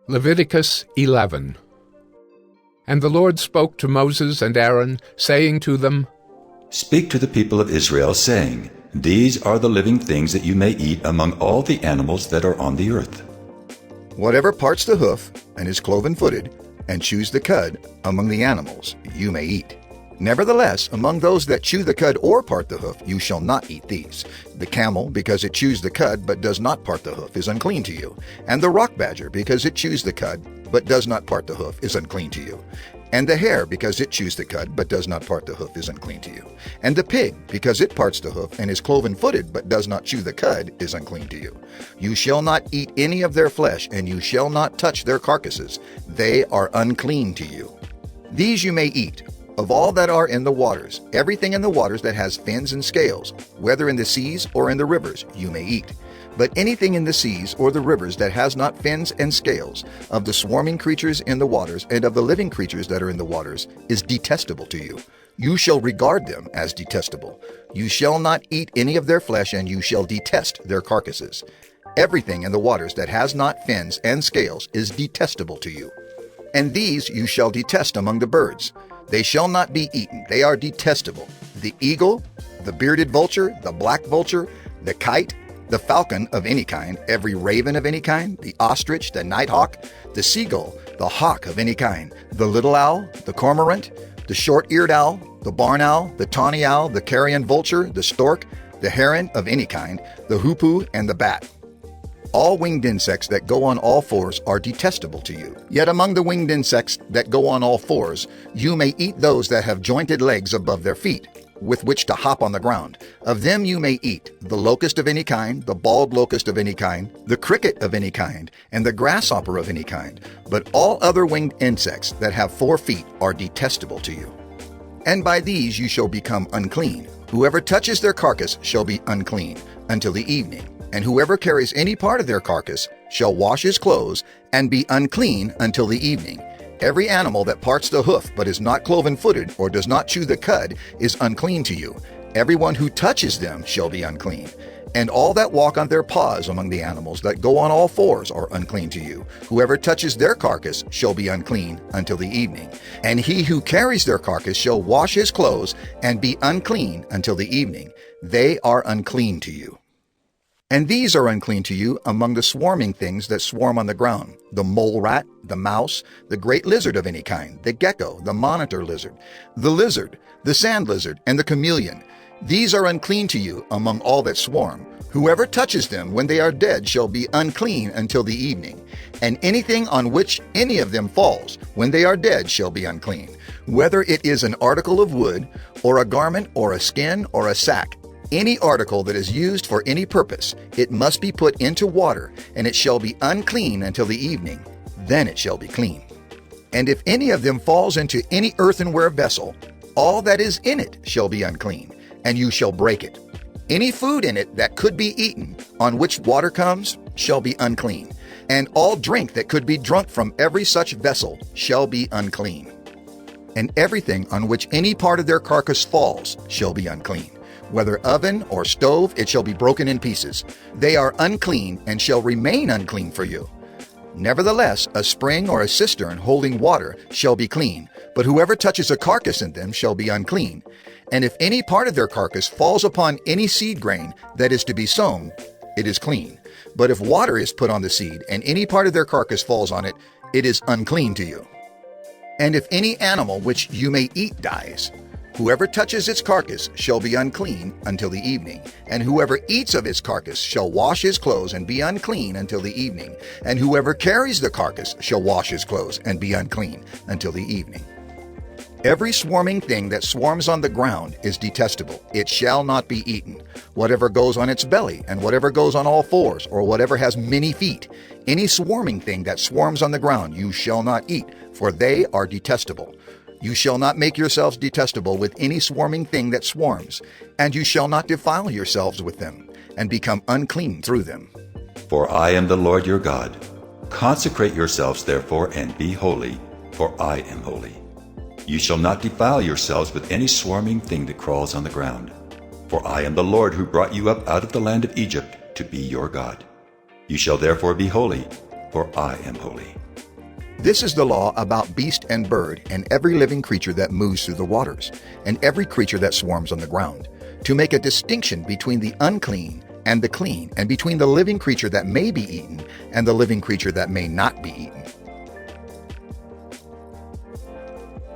Leviticus 11. And the Lord spoke to Moses and Aaron, saying to them, Speak to the people of Israel, saying, These are the living things that you may eat among all the animals that are on the earth. Whatever parts the hoof, and is cloven-footed, and chews the cud, among the animals you may eat. Nevertheless, among those that chew the cud or part the hoof, you shall not eat these. The camel, because it chews the cud but does not part the hoof, is unclean to you. And the rock badger, because it chews the cud but does not part the hoof, is unclean to you. And the hare, because it chews the cud but does not part the hoof, is unclean to you. And the pig, because it parts the hoof and is cloven-footed but does not chew the cud, is unclean to you. You shall not eat any of their flesh, and you shall not touch their carcasses. They are unclean to you. These you may eat. Of all that are in the waters, everything in the waters that has fins and scales, whether in the seas or in the rivers, you may eat. But anything in the seas or the rivers that has not fins and scales, of the swarming creatures in the waters and of the living creatures that are in the waters, is detestable to you. You shall regard them as detestable. You shall not eat any of their flesh, and you shall detest their carcasses. Everything in the waters that has not fins and scales is detestable to you. And these you shall detest among the birds. They shall not be eaten. They are detestable. The eagle, the bearded vulture, the black vulture, the kite, the falcon of any kind, every raven of any kind, the ostrich, the nighthawk, the seagull, the hawk of any kind, the little owl, the cormorant, the short-eared owl, the barn owl, the tawny owl, the carrion vulture, the stork, the heron of any kind, the hoopoe, and the bat. All winged insects that go on all fours are detestable to you. Yet among the winged insects that go on all fours, you may eat those that have jointed legs above their feet, with which to hop on the ground. Of them you may eat the locust of any kind, the bald locust of any kind, the cricket of any kind, and the grasshopper of any kind. But all other winged insects that have 4 feet are detestable to you. And by these you shall become unclean. Whoever touches their carcass shall be unclean until the evening. And whoever carries any part of their carcass shall wash his clothes and be unclean until the evening. Every animal that parts the hoof but is not cloven-footed or does not chew the cud is unclean to you. Everyone who touches them shall be unclean. And all that walk on their paws among the animals that go on all fours are unclean to you. Whoever touches their carcass shall be unclean until the evening. And he who carries their carcass shall wash his clothes and be unclean until the evening. They are unclean to you. And these are unclean to you among the swarming things that swarm on the ground, the mole rat, the mouse, the great lizard of any kind, the gecko, the monitor lizard, the sand lizard, and the chameleon. These are unclean to you among all that swarm. Whoever touches them when they are dead shall be unclean until the evening. And anything on which any of them falls when they are dead shall be unclean, whether it is an article of wood, or a garment, or a skin, or a sack. Any article that is used for any purpose, it must be put into water, and it shall be unclean until the evening. Then it shall be clean. And if any of them falls into any earthenware vessel, all that is in it shall be unclean, and you shall break it. Any food in it that could be eaten, on which water comes, shall be unclean. And all drink that could be drunk from every such vessel shall be unclean. And everything on which any part of their carcass falls shall be unclean. Whether oven or stove, it shall be broken in pieces. They are unclean and shall remain unclean for you. Nevertheless, a spring or a cistern holding water shall be clean, but whoever touches a carcass in them shall be unclean. And if any part of their carcass falls upon any seed grain that is to be sown, it is clean. But if water is put on the seed, and any part of their carcass falls on it, it is unclean to you. And if any animal which you may eat dies, whoever touches its carcass shall be unclean until the evening, and whoever eats of its carcass shall wash his clothes and be unclean until the evening, and whoever carries the carcass shall wash his clothes and be unclean until the evening. Every swarming thing that swarms on the ground is detestable. It shall not be eaten. Whatever goes on its belly, and whatever goes on all fours, or whatever has many feet, any swarming thing that swarms on the ground you shall not eat, for they are detestable. You shall not make yourselves detestable with any swarming thing that swarms, and you shall not defile yourselves with them, and become unclean through them. For I am the Lord your God. Consecrate yourselves therefore, and be holy, for I am holy. You shall not defile yourselves with any swarming thing that crawls on the ground. For I am the Lord who brought you up out of the land of Egypt to be your God. You shall therefore be holy, for I am holy. This is the law about beast and bird, and every living creature that moves through the waters, and every creature that swarms on the ground, to make a distinction between the unclean and the clean, and between the living creature that may be eaten and the living creature that may not be eaten.